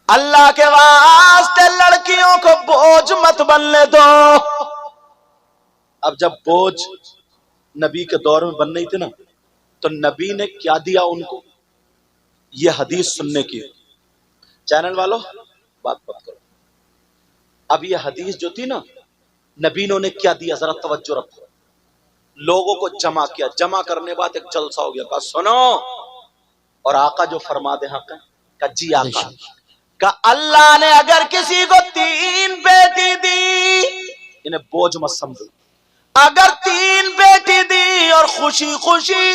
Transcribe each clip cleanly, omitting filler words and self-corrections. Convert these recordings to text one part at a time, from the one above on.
اللہ کے واسطے لڑکیوں کو بوجھ مت بننے دو۔ اب جب بوجھ نبی کے دور میں بن رہی تھی نا، تو نبی نے کیا دیا ان کو؟ یہ حدیث سننے کی۔ چینل والوں بات کرو۔ اب یہ حدیث جو تھی نا، نبی نے کیا دیا؟ ذرا توجہ رکھو۔ لوگوں کو جمع کیا، جمع کرنے بعد ایک جلسہ ہو گیا، کہا سنو، اور آقا جو فرما دے حق ہے، کہا جی آقا، کہ اللہ نے اگر کسی کو 3 بیٹی دی، انہیں بوجھ مت سمجھو، اگر 3 بیٹی دی اور خوشی خوشی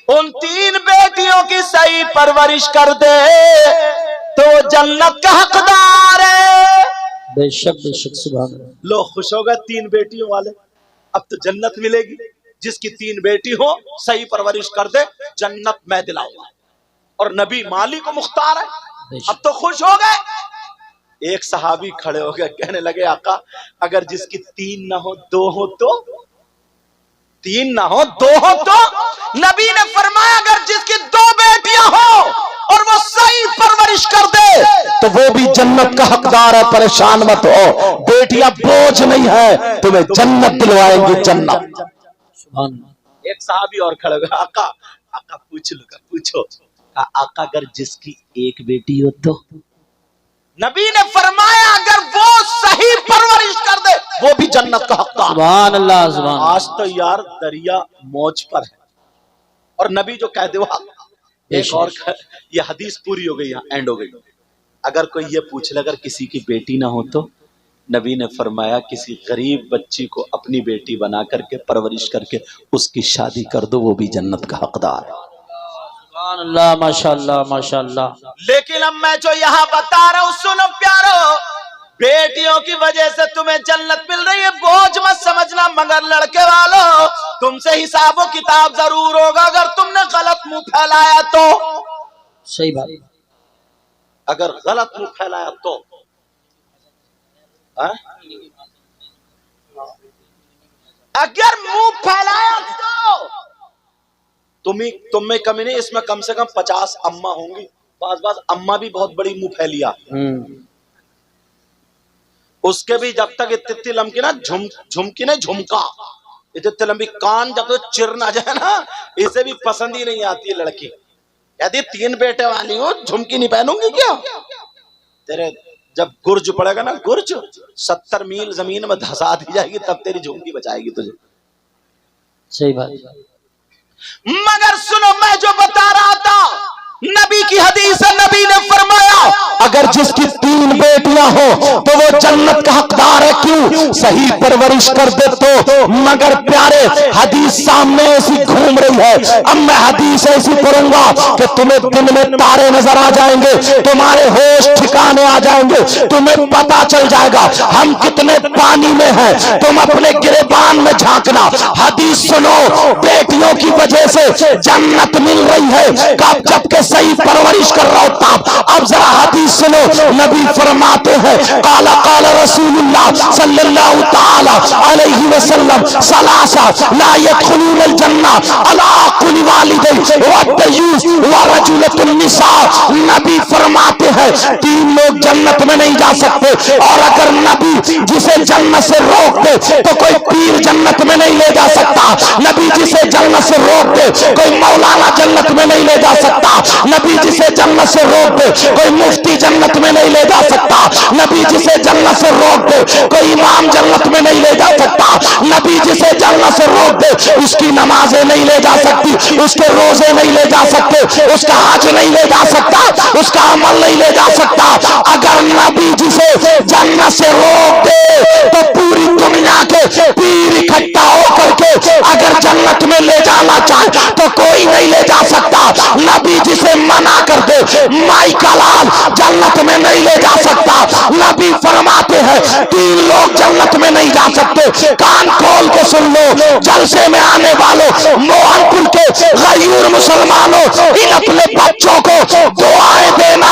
ان 3 بیٹیوں کی صحیح پرورش کر دے تو جنت کا حقدار ہے۔ بے شک سبحان اللہ۔ لوگ خوش ہو گئے 3 بیٹیوں والے، اب تو جنت ملے گی، جس کی 3 بیٹی ہو صحیح پرورش کر دے جنت میں دلاؤں گا، اور نبی مالی کو مختار ہے، اب تو خوش ہو گئے۔ ایک صحابی کھڑے ہو گئے، کہنے لگے آقا اگر جس کی 3 نہ ہو 2 ہو تو؟ 3 نہ ہو 2 ہو تو؟ نبی نے فرمایا اگر جس کی 2 بیٹیاں ہو اور وہ صحیح پرورش کر دے تو وہ بھی جنت کا حقدار ہے، پریشان مت ہو، بیٹیاں بوجھ نہیں ہے، تمہیں جنت دلوائیں گی، جنت۔ ایک صحابی اور کھڑے ہوئے، آقا پوچھ لو، پوچھو۔ آقا اگر جس کی 1 بیٹی ہو تو؟ نبی نے فرمایا اگر وہ صحیح پرورش کر دے وہ بھی جنت کا حقدار۔ سبحان اللہ سبحان اللہ۔ آج تو یار دریا موج پر ہے، اور نبی جو کہہ دے وہ حق۔ ایک اور یہ حدیث پوری ہو گئی، یہاں اینڈ ہو گئی۔ اگر کوئی یہ پوچھ لے اگر کسی کی بیٹی نہ ہو تو؟ نبی نے فرمایا کسی غریب بچی کو اپنی بیٹی بنا کر کے پرورش کر کے اس کی شادی کر دو، وہ بھی جنت کا حقدار ہے۔ سبحان اللہ، ماشاءاللہ ماشاءاللہ۔ لیکن اب میں جو یہاں بتا رہا ہوں سنو پیارو، بیٹیوں کی وجہ سے تمہیں جنت مل رہی ہے، بوجھ مت سمجھنا، مگر لڑکے والوں تم سے حساب و کتاب ضرور ہوگا اگر تم نے غلط منہ پھیلایا تو۔ صحیح بات۔ اگر غلط منہ پھیلایا تو اگر منہ پھیلایا تو تم میں کمی نہیں، اس میں کم سے کم 50 اماں ہوں گی، بعض اماں بھی بہت بڑی منہ پھیلیا، اس کے بھی جب تک اتنی لمکی نا جھمکی نہیں جھمکا، اتنی لمبی کان جب تک چر نہ جائے نا، اسے بھی پسند ہی نہیں آتی ہے لڑکی، کہتی 3 بیٹے والی ہوں جھمکی نہیں پہنوں گی کیا؟ تیرے جب گرج پڑے گا نا، گرج 70 میل زمین میں دھسا دی جائے گی تب تیری جھمکی بچائے گی تجھے۔ صحیح بات۔ مگر سنو میں جو بتا رہا تھا نبی کی حدیث ہے، نبی نے فرمایا اگر جس کی 3 بیٹیاں ہو تو وہ جنت کا حقدار ہے، کیوں؟ صحیح پرورش کر دے تو۔ مگر پیارے حدیث سامنے ایسی گھوم رہی ہے، اب میں حدیث ایسی پڑھوں گا کہ تمہیں دن میں تارے نظر آ جائیں گے، تمہارے ہوش ٹھکانے آ جائیں گے، تمہیں پتا چل جائے گا ہم کتنے پانی میں ہیں، تم اپنے گریبان میں جھانکنا۔ حدیث سنو، بیٹیوں کی وجہ سے جنت مل رہی ہے، جبکہ صحیح پرورش کر رہا ہوتا۔ اب ذرا حدیث سنو، نبی فرماتے ہیں قال قال رسول اللہ صلی اللہ تعالی علیہ وسلم ثلاثہ لا يدخلون الجنہ علی عقل والدی والدیوث ورجلۃ النساء۔ نبی فرماتے ہیں 3 لوگ جنت میں نہیں جا سکتے، اور اگر نبی جسے جنت سے روک دے تو کوئی پیر جنت میں نہیں لے جا سکتا، نبی جسے جنت سے روک دے کوئی مولانا جنت میں نہیں لے جا سکتا، نبی جسے جنت سے روک دے کوئی مفتی جنت میں نہیں لے جا سکتا، نبی جسے جنت سے روک دے کوئی امام جنت میں نہیں لے جا سکتا، نبی جسے جنت سے روک دے اس کی نمازیں نہیں لے جا سکتی، اس کے روزے نہیں لے جا سکتے، اس کا حج نہیں لے جا سکتا، اس کا عمل نہیں لے جا سکتا۔ اگر نبی جسے جنت سے روک دے تو پوری دنیا کے پیر اکٹھا ہو کر کے اگر جنت میں لے جانا چاہے تو کوئی نہیں لے جا سکتا۔ نبی جسے منع کر دے مائی کا لال جنت میں نہیں لے جا سکتا۔ نبی فرماتے ہیں 3 لوگ جنت میں نہیں جا سکتے، کان کھول کے سن لو، جلسے میں آنے والوں، موہن پور کے غیور مسلمانوں، ان اپنے بچوں کو دعائیں دینا۔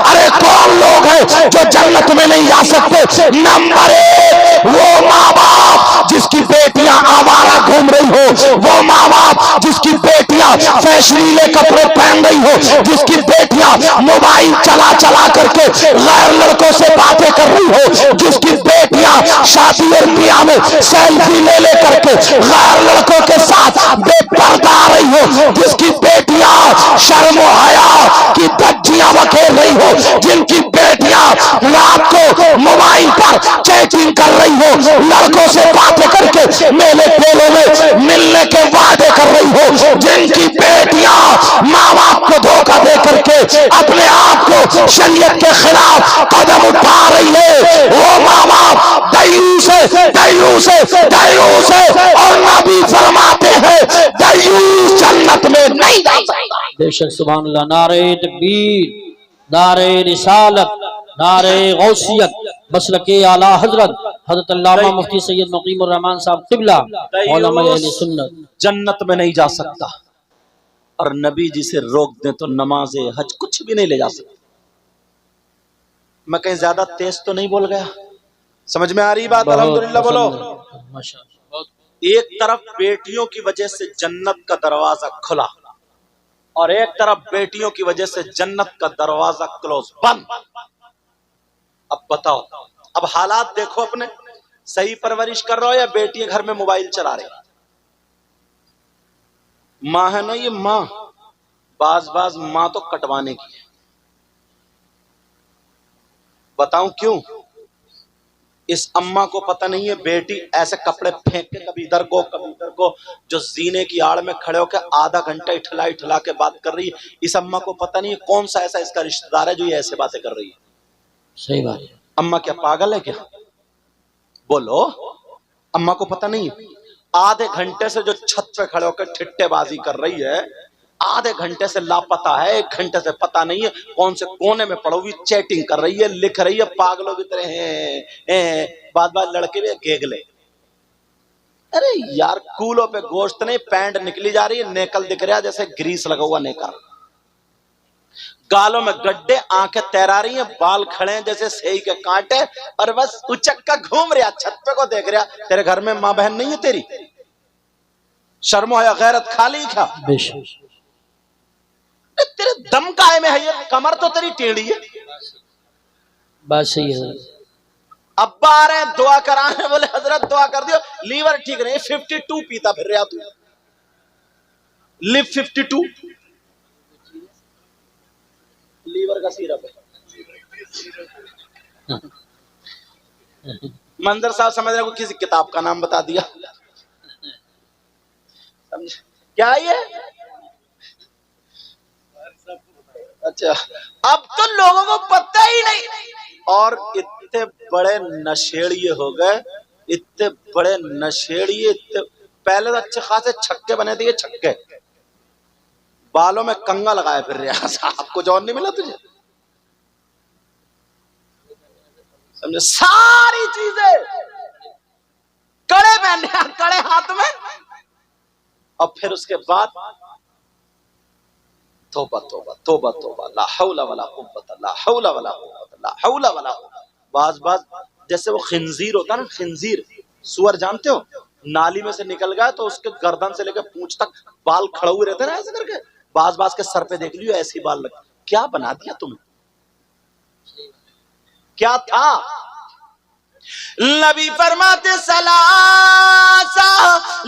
ارے کون لوگ ہیں جو جنت میں نہیں جا سکتے۔ نمبر 1 وہ ماں باپ جس کی بیٹیاں آوارہ گھوم رہی ہو، وہ ماں باپ جس کی بیٹیاں فیشنیلے کپڑے پہن رہی ہو، جس کی بیٹیاں موبائل چلا چلا کر کے غیر لڑکوں سے باتیں کر رہی ہو، جس کی بیٹیاں شادی اور بیاہ میں سیلفی لے لے کر کے غیر لڑکوں کے ساتھ بے پردہ آ رہی ہو، جس کی بیٹیاں شرم و حیا کی دھجیاں بکھیر رہی ہو، جن کی بیٹیاں رات کو موبائل پر چیٹنگ کر رہی ہو، لڑکوں سے باتیں کر کے میلے ٹھیلوں میں ملنے کے وعدے کر رہی ہو، جن کی بیٹیاں ماں باپ کو دھوکہ دے کر کے اپنے آپ کو شریعت کے خلاف قدم اٹھا رہی ہے، وہ ماں باپ دیوس ہے، دیوس ہے، دیوس ہے، اور نبی فرماتے ہیں دیوس جنت میں نہیں جا سکتا۔ بے شک سبحان اللہ۔ نعرہ تکبیر، نعرہ رسالت، نعرہ غوثیت، مسلک اعلی حضرت حضرت علامہ مفتی سید مقیم الرحمان صاحب قبلہ علماء اہل سنت جنت میں نہیں جا سکتا، اور نبی جی سے روک دیں تو نماز حج کچھ بھی نہیں لے جا سکتا۔ میں کہیں زیادہ تیز تو نہیں بول گیا؟ سمجھ میں آ رہی بات؟ الحمدللہ بولو۔ ماشاءاللہ۔ ایک طرف بیٹیوں کی وجہ سے جنت کا دروازہ کھلا، اور ایک طرف بیٹیوں کی وجہ سے جنت کا دروازہ کلوز بند۔ اب بتاؤ، اب حالات دیکھو اپنے، صحیح پرورش کر رہا ہو یا بیٹی گھر میں موبائل چلا رہے؟ ماں ہے نا یہ ماں، بعض ماں تو کٹوانے کی ہے۔ بتاؤں کیوں؟ اس اماں کو پتہ نہیں ہے بیٹی ایسے کپڑے پھینک کے کبھی ادھر کو کبھی ادھر کو، جو زینے کی آڑ میں کھڑے ہو کے آدھا گھنٹہ اٹھلا کے بات کر رہی ہے، اس اماں کو پتہ نہیں ہے کون سا ایسا اس کا رشتہ دار ہے جو یہ ایسے باتیں کر رہی ہے۔ صحیح بات ہے۔ اماں کیا پاگل ہے کیا؟ بولو، اماں کو پتہ نہیں ہے؟ آدھے گھنٹے سے جو چھت پہ کھڑے ہو کے ٹھٹے بازی کر رہی ہے، آدھے گھنٹے سے لاپتہ ہے، 1 گھنٹے سے پتہ نہیں ہے کون سے کونے میں پڑو ہوئی چیٹنگ کر رہی ہے، لکھ رہی ہے، پاگلوں کی طرح ہیں۔ بعد لڑکے بھی گیگلے۔ ارے یار، کولوں پہ گوشت نہیں، پینٹ نکلی جا رہی ہے، نیکل دکھ رہا جیسے گریس لگا ہوا نیکل، گالوں میں گڈھے، آنکھیں تیرا رہی ہیں، بال کھڑے ہیں جیسے سیئی کے کانٹے، اور بس اچک کا گھوم رہا، چھت پہ کو دیکھ رہا۔ تیرے گھر میں ماں بہن نہیں ہے تیری؟ شرم و حیا غیرت کھا لی کیا؟ بے شک تیرے دم کائے میں ہے، یہ کمر تو تیری ٹیڑھی ہے۔ بات صحیح ہے۔ ابا آ رہے ہیں دعا کرانے، بولے حضرت دعا کر دیو، لیور ٹھیک نہیں، 52 پیتا پھر رہا تو، لیو 52 لیور کا سیرپ ہے۔ منظر صاحب سمجھ رہے کو کسی کتاب کا نام بتا دیا، کیا یہ؟ اچھا، اب تو لوگوں کو پتہ ہی نہیں، اور اتنے بڑے نشیڑیے ہو گئے، اتنے بڑے نشیڑیے، پہلے تو اچھے خاصے چھکے بنے تھے، یہ چھکے بالوں میں کنگا لگائے پھر رہا۔ صاحب کو جون نہیں ملا تجھے؟ سمجھے؟ ساری چیزیں کڑے پہنے، کڑے ہاتھ میں، اور پھر اس کے بعد توبہ توبہ توبہ توبہ، لا حول ولا قوت، لا حول ولا قوت، لا حول ولا قوت۔ بعض جیسے وہ خنزیر ہوتا نا، خنزیر سور جانتے ہو، نالی میں سے نکل گیا تو اس کے گردن سے لے کے پونچھ تک بال کھڑے ہوئے رہتے نا ایسے کر کے، بعض کے سر پہ دیکھ لیو ایسے ہی بال لگے۔ کیا بنا دیا تمہیں؟ کیا تھا؟ نبی فرماتے ثلاثہ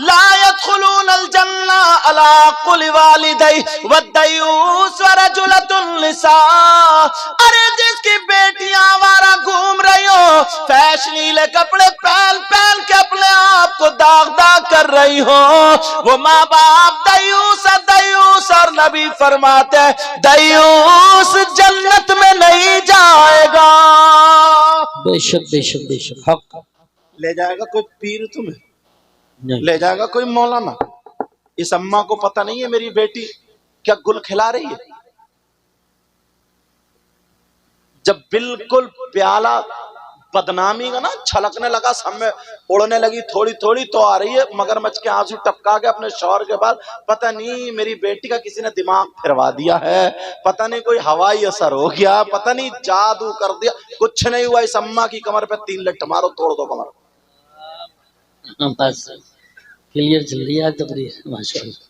لا يدخلون الجنہ علی قل والدی والدیوس ورجلۃ النساء۔ ارے جس کی بیٹیاں آوارہ گھوم رہی ہو، فیشنیلے کپڑے پہن پہن کے اپنے آپ کو داغ داغ کر رہی ہو، وہ ماں باپ دیوس دیوس، اور نبی فرماتے ہیں دیوس جنت میں نہیں جائے گا۔ بے شک بے شک بے شک، حق لے جائے گا کوئی پیر تمہیں؟ نہیں۔ لے جائے گا کوئی مولانا؟ اس اماں کو پتہ نہیں ہے میری بیٹی کیا گل کھلا رہی ہے؟ جب بالکل پیالہ بدنامی کا نا چھلکنے لگا، سب میں اڑنے لگی، تھوڑی تھوڑی تو آ رہی ہے، مگرمچھ کے آنسو ٹپکا کے اپنے شوہر کے بعد، پتہ نہیں میری بیٹی کا کسی نے دماغ پھروا دیا ہے، پتہ نہیں کوئی ہوائی اثر ہو گیا، پتہ نہیں جادو کر دیا، کچھ نہیں ہوا، اس اماں کی کمر پہ 3 لٹ مارو، توڑ دو کمر۔ بس کلیئر چل رہی ہے تقریر، ماشاءاللہ۔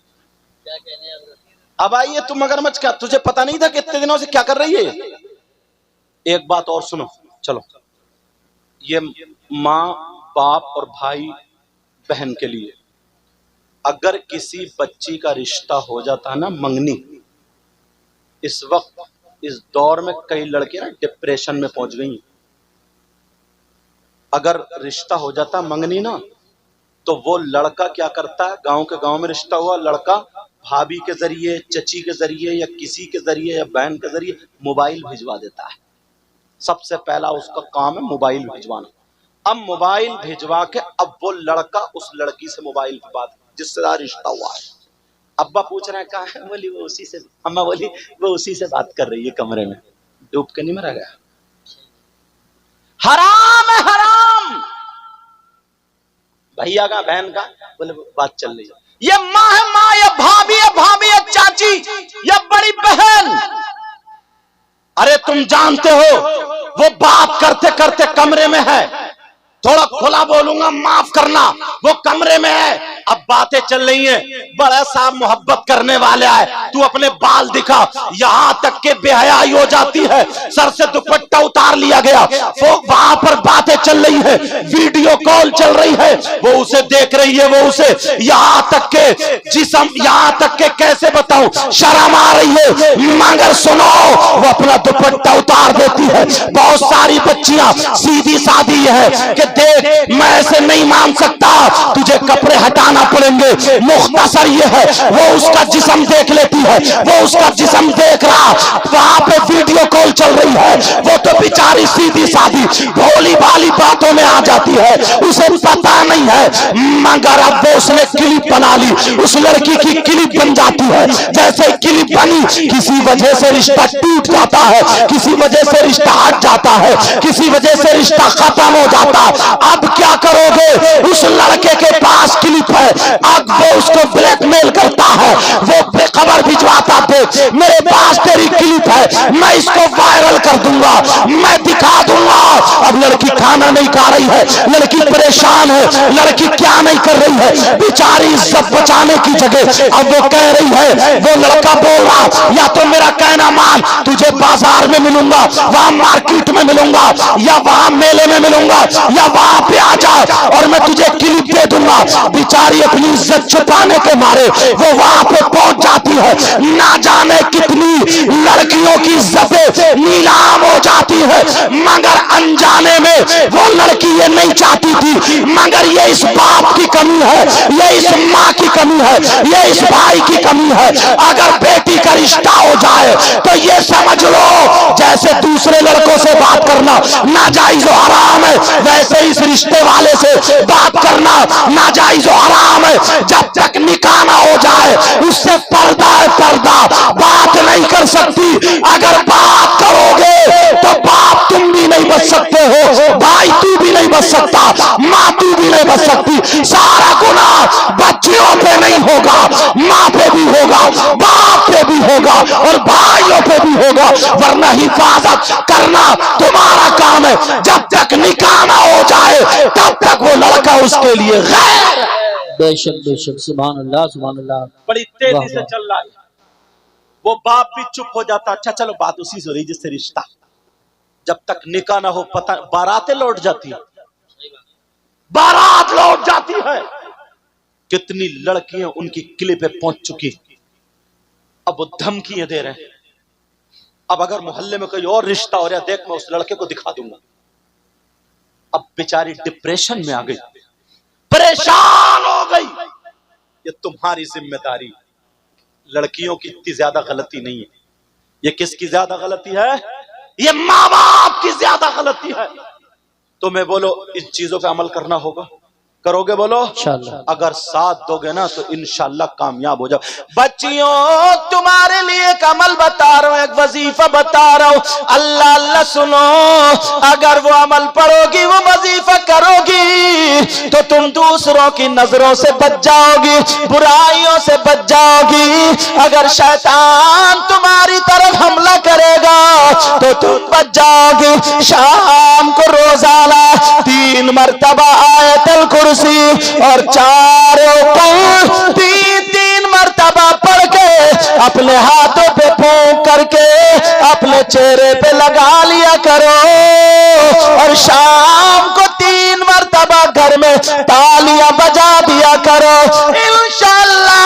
اب آئیے تم مگرمچھ، کیا تجھے پتہ نہیں تھا کہ اتنے دنوں سے کیا کر رہی ہے؟ ایک بات اور سنو، چلو، یہ ماں باپ اور بھائی بہن کے لیے، اگر کسی بچی کا رشتہ ہو جاتا ہے نا منگنی، اس وقت اس دور میں کئی لڑکیاں نا ڈپریشن میں پہنچ گئی ہیں۔ اگر رشتہ ہو جاتا منگنی نا، تو وہ لڑکا کیا کرتا ہے، گاؤں میں رشتہ ہوا، لڑکا بھابھی کے ذریعے، چچی کے ذریعے، یا کسی کے ذریعے، یا بہن کے ذریعے موبائل بھجوا دیتا ہے۔ سب سے پہلا اس کا کام ہے موبائل بھجوانا۔ اب موبائل بھجوا کے اب وہ لڑکا اس لڑکی سے موبائل پہ بات، جس سے رشتہ ہوا ہے، ابا پوچھ رہے ہیں کہاں ہے، بولی وہ اسی سے، اماں بولی وہ اسی سے بات کر رہی ہے کمرے میں، ڈوب کے نہیں مرا گیا۔ حرام ہے حرام، بھیا کا بہن کا، بولے بات چل رہی ہے، یہ ماں ہے ماں، یہ بھابھی ہے بھابھی، یہ چاچی، یہ بڑی بہن۔ ارے تم جانتے ہو وہ بات کرتے کرتے کمرے میں ہے، تھوڑا کھلا بولوں گا معاف کرنا، وہ کمرے میں ہے، اب باتیں چل رہی ہیں، بڑا صاحب محبت کرنے والے آئے، تو اپنے بال دکھا، یہاں تک کہ بے حیائی ہو جاتی ہے، سر سے دوپٹہ اتار لیا گیا، وہ وہاں پر باتیں چل رہی ہے، ویڈیو کال چل رہی ہے، وہ اسے دیکھ رہی ہے، وہ اسے، یہاں تک کہ جسم، یہاں تک کہ کیسے بتاؤں، شرم آ رہی ہے، مگر سنو، وہ اپنا دوپٹہ اتار دیتی ہے۔ بہت ساری بچیاں سیدھی سادھی ہے کہ دیکھ میں ایسے نہیں مان سکتا، تجھے کپڑے ہٹانا پڑیں گے، مختصر یہ ہے، وہ اس کا جسم دیکھ لیتی ہے، وہ اس کا جسم دیکھ رہا، وہاں پہ ویڈیو کال چل رہی ہے، وہ تو بیچاری سیدھی سادھی بھولی بھالی باتوں میں آ جاتی ہے، اسے پتا نہیں ہے، مگر اب وہ اس نے کلپ بنا لی، اس لڑکی کی کلپ بن جاتی ہے، جیسے کلپ بنی، کسی وجہ سے رشتہ ٹوٹ جاتا ہے، کسی وجہ سے رشتہ ہٹ جاتا ہے، کسی وجہ سے رشتہ ختم ہو جاتا، اب کیا کرو گے؟ اس لڑکے کے پاس کلپ ہے، اب وہ اس کو بلیک میل کرتا ہے، وہ خبر بھجواتا، دیکھ میرے پاس تیری کلپ ہے، میں اس کو وائرل کر دوں گا، میں دکھا دوں گا۔ اب لڑکی کھانا نہیں کھا رہی ہے، لڑکی پریشان ہے، لڑکی کیا نہیں کر رہی ہے، بیچاری عزت بچانے کی جگہ اب وہ کہہ رہی ہے، وہ لڑکا بول رہا، یا تو میرا کہنا مان، تجھے بازار میں ملوں گا، وہاں مارکیٹ میں ملوں گا، یا وہاں میلے میں ملوں گا، یا وہاں پہ آ جا اور میں تجھے کلپ دے دوں گا۔ بیچاری اپنی عزت چھپانے کے مارے وہ وہاں پہ پہنچ جاتی ہے، نہ جانے کتنی لڑکیوں کی عزتیں نیلام ہو جاتی ہے، مگر انجانے میں وہ لڑکی یہ نہیں چاہتی تھی، مگر یہ اس باپ کی کمی ہے، یہ اس ماں کی کمی ہے، یہ اس بھائی کی کمی ہے۔ اگر بیٹی کا رشتہ ہو جائے تو یہ سمجھ لو جیسے دوسرے لڑکوں سے بات کرنا ناجائز و حرام ہے، ویسے اس رشتے والے سے بات کرنا ناجائز و حرام ہے، جب تک نکاح نہ ہو جائے اس سے پردہ ہے، پردہ، بات نہیں کر سکتی، اگر بات کرو گے تو باپ تم بھی نہیں بچ سکتے ہو، بھائی تو بھی نہیں بچ سکتا، ماں تو بھی نہیں بچ سکتی، سارا گناہ بچیوں پہ نہیں ہوگا، ماں پہ بھی ہوگا، باپ پہ بھی ہوگا اور بھائیوں پہ بھی ہوگا، ورنہ حفاظت کرنا تمہارا کام ہے، جب تک نکاح نہ ہو جائے تب تک وہ لڑکا اس کے لیے غیر۔ بے شک سبحان اللہ سبحان اللہ۔ بڑی تیزی سے چل رہا ہے، وہ باپ بھی چپ ہو جاتا، اچھا چلو بات اسی سے ہو رہی جس سے رشتہ، جب تک نکاح نہ ہو پتہ باراتیں لوٹ جاتی ہیں، بارات لوٹ جاتی ہے، کتنی لڑکیاں ان کی کلپ پہ پہنچ چکی، اب وہ دھمکیاں دے رہے ہیں، اب اگر محلے میں کوئی اور رشتہ ہو رہا ہے، دیکھ میں اس لڑکے کو دکھا دوں گا۔ اب بیچاری ڈپریشن میں آ گئی، پریشان ہو گئی، یہ تمہاری ذمہ داری، لڑکیوں کی اتنی زیادہ غلطی نہیں ہے، یہ کس کی زیادہ غلطی ہے؟ یہ ماں باپ کی زیادہ غلطی ہے۔ تمہیں بولو ان چیزوں پہ عمل کرنا ہوگا، کرو گے بولو انشاءاللہ۔ اگر ساتھ دو گے نا تو انشاءاللہ کامیاب ہو جاؤ۔ بچیوں تمہارے لیے ایک عمل بتا رہا ہوں، ایک وظیفہ بتا رہا ہوں، اللہ اللہ سنو، اگر وہ عمل پڑھو گی، وہ وظیفہ کرو گی تو تم دوسروں کی نظروں سے بچ جاؤ گی، برائیوں سے بچ جاؤ گی۔ اگر شیطان تمہاری طرف حملہ کرے گا تو تم بچ جاؤ گی۔ شام کو روزانہ 3 مرتبہ آیت الکرسی اور 4 اوپر 3 مرتبہ پڑھ کے اپنے ہاتھوں پہ پھونک کر کے اپنے چہرے پہ لگا لیا کرو، اور شام کو 3 مرتبہ گھر میں تالیاں بجا دیا کرو، انشاءاللہ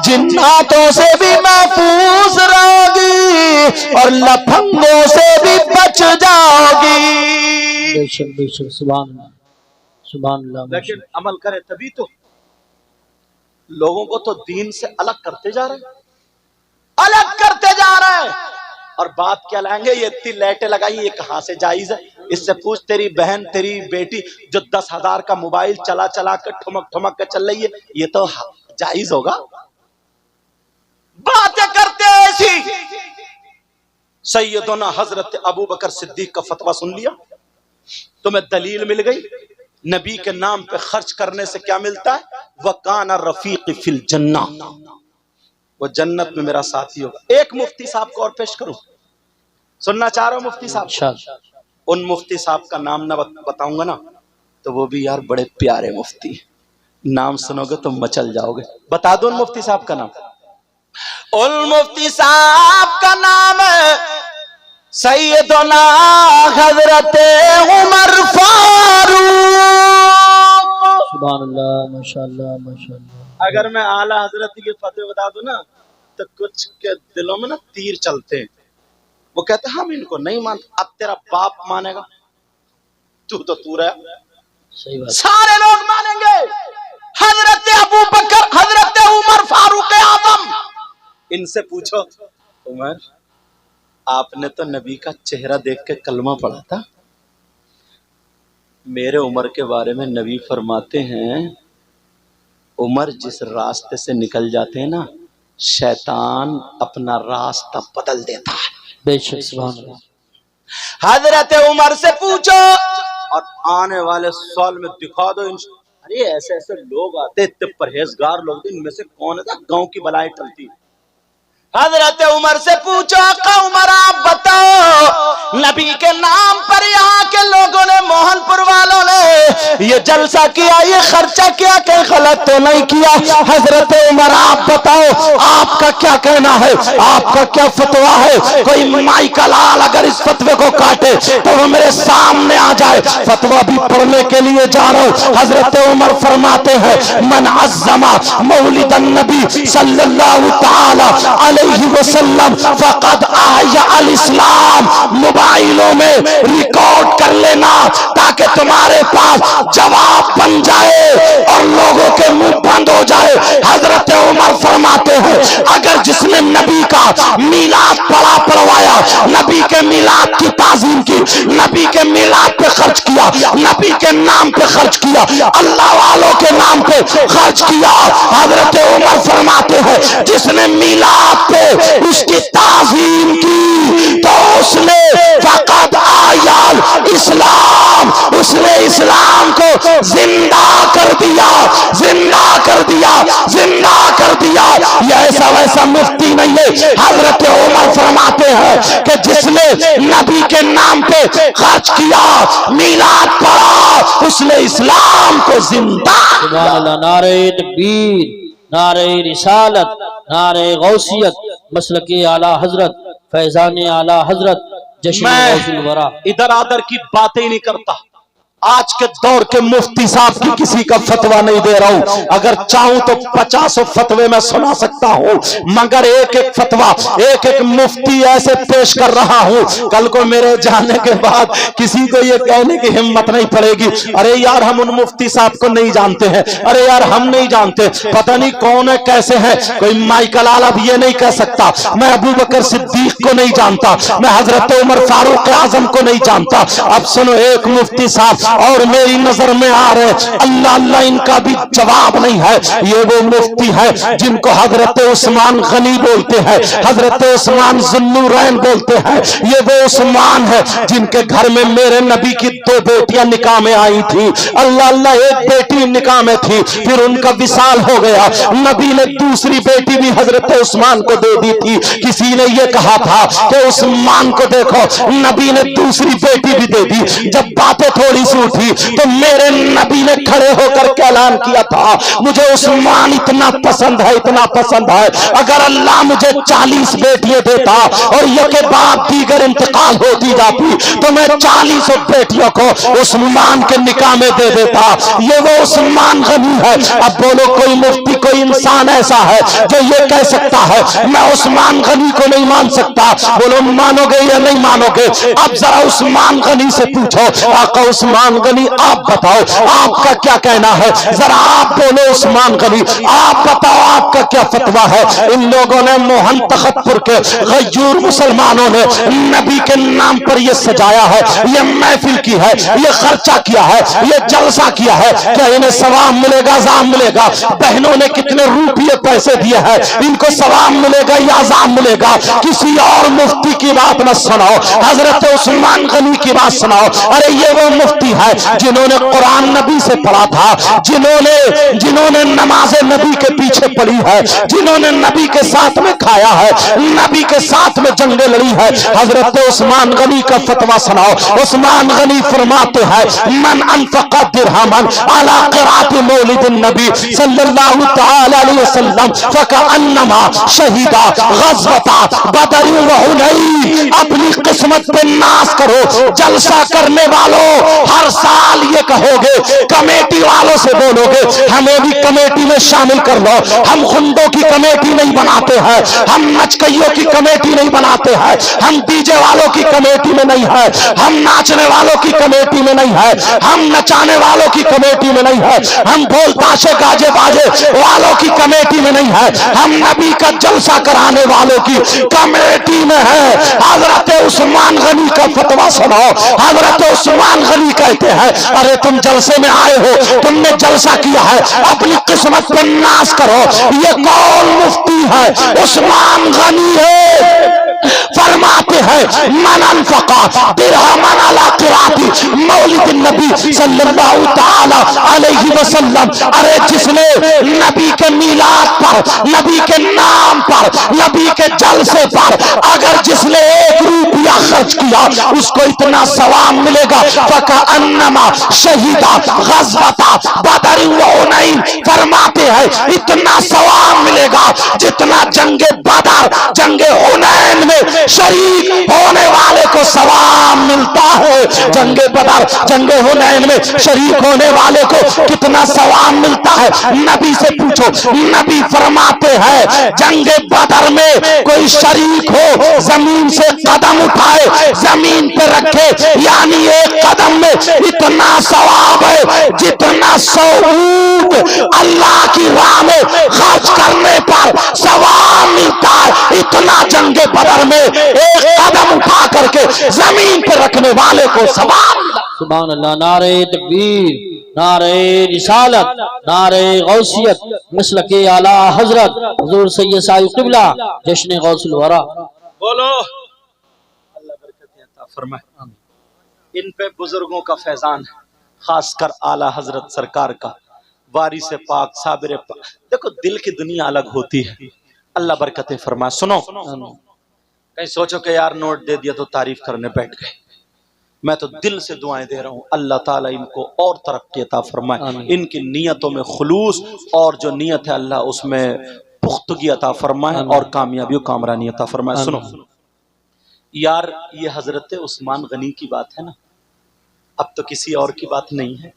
جناتوں سے بھی محفوظ رہو گی اور لپھنگوں سے بھی بچ جاؤ گی۔ بے شک بے شک، سبحان اللہ سبحان اللہ۔ لیکن عمل کرے تبھی تو، لوگوں کو تو دین سے الگ کرتے جا رہے ہیں، الگ کرتے جا رہے ہیں، اور بات کیا لائیں گے، یہ اتنی لائٹیں لگائی، یہ کہاں سے جائز ہے؟ اس سے پوچھ تیری بہن تیری بیٹی جو 10,000 کا موبائل چلا چلا کر ٹھمک ٹھمک کے چل رہی ہے، یہ تو جائز ہوگا؟ باتیں کرتے ایسی۔ سیدنا حضرت ابو بکر صدیق کا فتویٰ سن لیا، تمہیں دلیل مل گئی، نبی کے نام پہ خرچ کرنے سے کیا ملتا ہے؟ وَقَانَ الرَّفِيقِ فِي الْجَنَّةِ، وہ جنت میں میرا ساتھی ہوگا۔ ایک مفتی صاحب کو اور پیش کروں، سننا چاہ رہا ہوں مفتی صاحب، انشاءاللہ۔ ان مفتی صاحب کا نام نہ بتاؤں گا نا تو وہ بھی یار بڑے پیارے مفتی، نام سنو گے تو مچل جاؤ گے۔ بتا دو ان مفتی صاحب کا نام۔ ان مفتی صاحب کا نام ہے سیدنا حضرت عمر فاروق۔ سبحان اللہ، ماشاءاللہ ماشاءاللہ۔ اگر میں اعلیٰ حضرت کی فتوی بتا دوں نا تو کچھ کے دلوں میں نا تیر چلتے ہیں، وہ کہتے ہیں ہم ان کو نہیں مانتے، اب تیرا باپ مانے گا، تو رہا، صحیح بات۔ سارے لوگ مانیں گے۔ حضرت ابو بکر، حضرت عمر فاروق اعظم، ان سے پوچھو عمر آپ نے تو نبی کا چہرہ دیکھ کے کلمہ پڑھا تھا، میرے عمر کے بارے میں نبی فرماتے ہیں عمر جس راستے سے نکل جاتے ہیں نا شیطان اپنا راستہ بدل دیتا ہے۔ بے شک، سبحان اللہ۔ حضرت عمر سے پوچھو، اور آنے والے سال میں دکھا دو ارے ایسے ایسے لوگ آتے، اتنے پرہیزگار لوگ، ان میں سے کون ہے گاؤں کی بلائیں ٹلتی۔ حضرت عمر سے پوچھو آقا عمر آپ بتاؤ نبی کے نام پر یہاں کے لوگوں نے، موہن پور والوں نے یہ جلسہ کیا، یہ خرچہ کیا، کہ غلط تو نہیں کیا؟ حضرت عمر آپ بتاؤ آپ کا کیا کہنا ہے، آپ کا کیا فتویٰ ہے؟ کوئی مائی کا لال اگر اس فتوے کو کاٹے تو وہ میرے سامنے آ جائے، فتویٰ بھی پڑھنے کے لیے جا رہا ہوں۔ حضرت عمر فرماتے ہیں من عظم مولد النبی صلی اللہ تعالی علیہ وسلم فقد احیا الاسلام۔ موبائلوں میں ریکارڈ کر لینا تاکہ تمہارے پاس جواب بن جائے اور لوگوں کے منہ بند ہو جائے۔ حضرت عمر فرماتے ہیں اگر جس نے نبی کا میلاد پڑھوایا، نبی کے میلاد کی تعظیم کی، نبی کے میلاد پہ خرچ کیا، نبی کے نام پہ خرچ کیا، اللہ والوں کے نام پہ خرچ کیا، حضرت عمر فرماتے ہیں جس نے میلاد پہ اس کی تعظیم کی تو اس نے فقط آیال اسلام، اس نے اسلام کو زندہ کر دیا، زندہ کر دیا، زندہ کر دیا۔ یہ ایسا ویسا مفتی نہیں ہے، حضرت عمر فرماتے ہیں کہ جس نے نبی کے نام پہ خرچ کیا، میلاد پڑھا، اس نے اسلام کو زندہ۔ سبحان اللہ، نعرہ تکبیر، نعرہ رسالت، نعرہ غوثیت، مسلک اعلیٰ حضرت، فیضان اعلیٰ حضرت، جشن غوث الورا۔ ادھر آدھر کی باتیں نہیں کرتا، آج کے دور کے مفتی صاحب کی کسی کا فتویٰ نہیں دے رہا ہوں، اگر چاہوں تو 50 فتوے میں سنا سکتا ہوں، مگر ایک ایک فتویٰ ایک ایک مفتی ایسے پیش کر رہا ہوں کل کو میرے جانے کے بعد کسی کو یہ کہنے کی ہمت نہیں پڑے گی ارے یار ہم ان مفتی صاحب کو نہیں جانتے ہیں، ارے یار ہم نہیں جانتے، پتہ نہیں کون ہے کیسے ہیں۔ کوئی مائیکل آلہ بھی یہ نہیں کہہ سکتا میں ابو بکر صدیق کو نہیں جانتا، میں حضرت عمر فاروق اعظم کو نہیں جانتا۔ اب سنو، ایک مفتی صاحب اور میری نظر میں آ رہے اللہ اللہ ان کا بھی جواب نہیں ہے. یہ وہ مفتی ہے جن کو حضرت عثمان غنی بولتے ہیں, حضرت عثمان ذوالنورین بولتے ہیں. یہ وہ عثمان ہے جن کے گھر میں میرے نبی کی 2 بیٹیاں نکاح میں آئی تھی. اللہ اللہ, ایک بیٹی نکاح میں تھی, پھر ان کا وصال ہو گیا. نبی نے دوسری بیٹی بھی حضرت عثمان کو دے دی تھی. کسی نے یہ کہا تھا کہ عثمان کو دیکھو, نبی نے دوسری بیٹی بھی دے دی. جب باتیں تھوڑی سی اٹھی تو میرے نبی نے کھڑے ہو کر کے اعلان کیا تھا, مجھے عثمان اتنا پسند ہے, اتنا پسند ہے, اگر اللہ مجھے 40 بیٹیاں دیتا اور یہ کے بعد دیگر انتقال ہوتی جاتی تو میں 40 بیٹیوں کو عثمان کے نکاح میں دے دیتا. یہ وہ عثمان غنی ہے. اب بولو کوئی مفتی, کوئی انسان ایسا ہے جو یہ کہہ سکتا ہے میں عثمان غنی کو نہیں مان سکتا؟ بولو مانو گے یا نہیں مانو گے؟ اب ذرا عثمان غنی سے پوچھو, آقا عثمان غنی آپ بتاؤ آپ کا کیا کہنا ہے؟ ذرا آپ بولو عثمان غنی, آپ بتاؤ آپ کا کیا فتویٰ ہے؟ ان لوگوں نے موہن تخت پور کے غیور مسلمانوں نے نبی کے نام پر یہ سجایا ہے, یہ محفل کی ہے, یہ خرچہ کیا ہے, یہ جلسہ کیا ہے. کیا انہیں ثواب ملے گا, عذاب ملے گا؟ بہنوں نے کتنے روپیے پیسے دیے ہیں, ان کو ثواب ملے گا یا عذاب ملے گا؟ کسی اور مفتی کی بات نہ سناؤ, حضرت عثمان غنی کی بات سناؤ. ارے یہ وہ مفتی ہے جنہوں نے قرآن نبی سے پڑھا تھا, جنہوں نے نماز نبی کے پیچھے پڑھی ہے, جنہوں نے نبی کے ساتھ میں کھایا ہے, نبی کے ساتھ میں جنگیں لڑی ہے. حضرت عثمان غنی کا فتویٰ سناؤ. عثمان غنی فرماتے ہیں من انفق درہما علی قرات مولد النبی صلی اللہ تعالی علیہ وسلم فکأنما شہید غزوۃ بدر و حنین. اپنی قسمت پہ ناز کرو. جلسہ کرنے والوں ہر سال یہ کہو گے, کمیٹی والوں سے بولو گے ہمیں بھی کمیٹی میں شامل کر لو. ہم خندوں کی کمیٹی نہیں بناتے ہیں, ہم نچکیوں کی کمیٹی نہیں بناتے ہیں, ہم ڈی جے والوں کی کمیٹی میں نہیں ہے, ہم ناچنے والوں کی کمیٹی میں نہیں ہے, ہم نچانے والوں کی کمیٹی میں نہیں ہے, ہم ڈھول تاشے گاجے باجے والوں کی کمیٹی میں نہیں ہے, ہم نبی کا جلسہ کرانے والوں کی کمیٹی میں ہے. حضرت عثمان غنی کا فتویٰ سناؤ. حضرت عثمان غنی کہتے ہیں ارے تم جلسے میں آئے ہو, تم نے جلسہ کیا ہے, اپنی قسمت پر ناز کرو. یہ کون مفتی ہے؟ عثمان غنی ہے. فرماتے ہیں من انفق درہما علی قرات مولد النبی صلی اللہ تعالی علیہ وسلم. ارے جس نے نبی کے میلاد پر, نبی کے نام پر, نبی کے جلسے پر اگر جس نے 1 روپیہ خرچ کیا اس کو اتنا ثواب ملے گا فکأنما شہید غزوۃ بدر و حنین. فرماتے ہیں اتنا ثواب ملے گا جتنا جنگ بدر, جنگ حنین میں شریک ہونے والے کو ثواب ملتا ہے. جنگ بدر, جنگ حنین میں شریک ہونے والے کو کتنا ثواب ملتا ہے؟ نبی سے پوچھو. نبی فرماتے ہیں جنگ بدر میں کوئی شریک ہو, زمین سے قدم اٹھائے, زمین پہ رکھے, یعنی 1 قدم میں اتنا ثواب ہے جتنا 100 اونٹ اللہ کی راہ میں خرچ کرنے پر ثواب ملتا ہے. اتنا جنگ بدر میں 1 قدم اٹھا کر کے زمین پہ رکھنے والے کو ثواب ملتا. سبحان اللہ. نعرہ تکبیر, نعرہ رسالت, نعرہ غوثیت, مسلک اعلی حضرت حضور سید صاحب قبلہ جشن غوث الورا. بولو اللہ برکت عطا فرمائے. ان پہ بزرگوں کا فیضان ہے, خاص کر اعلی حضرت سرکار کا, وارث پاک صابر پاک. دیکھو دل کی دنیا الگ ہوتی ہے. اللہ برکت فرمائے. سنو, کہیں سوچو کہ یار نوٹ دے دیا تو تعریف کرنے بیٹھ گئے. میں تو دل سے دعائیں دے رہا ہوں, اللہ تعالیٰ ان کو اور ترقی عطا فرمائے. ان کی نیتوں میں خلوص, اور جو نیت ہے اللہ اس میں پختگی عطا فرمائے اور کامیابی و کامرانی عطا فرمائے. سنو یار, یہ حضرت عثمان غنی کی بات ہے نا, اب تو کسی اور کی بات نہیں ہے.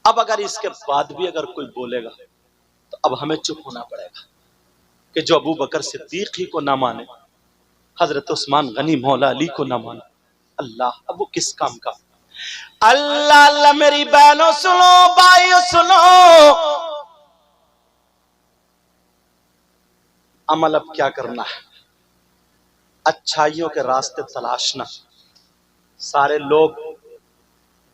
اب اگر اس کے بعد بھی اگر کوئی بولے گا تو اب ہمیں چپ ہونا پڑے گا کہ جو ابو بکر صدیق ہی کو نہ مانے, حضرت عثمان غنی مولا علی کو نہ مانے, اللہ اب وہ کس کام کا؟ اللہ اللہ میری بہنوں سنو, بھائیو سنو, عمل اب کیا کرنا ہے؟ اچھائیوں کے راستے تلاشنا. سارے لوگ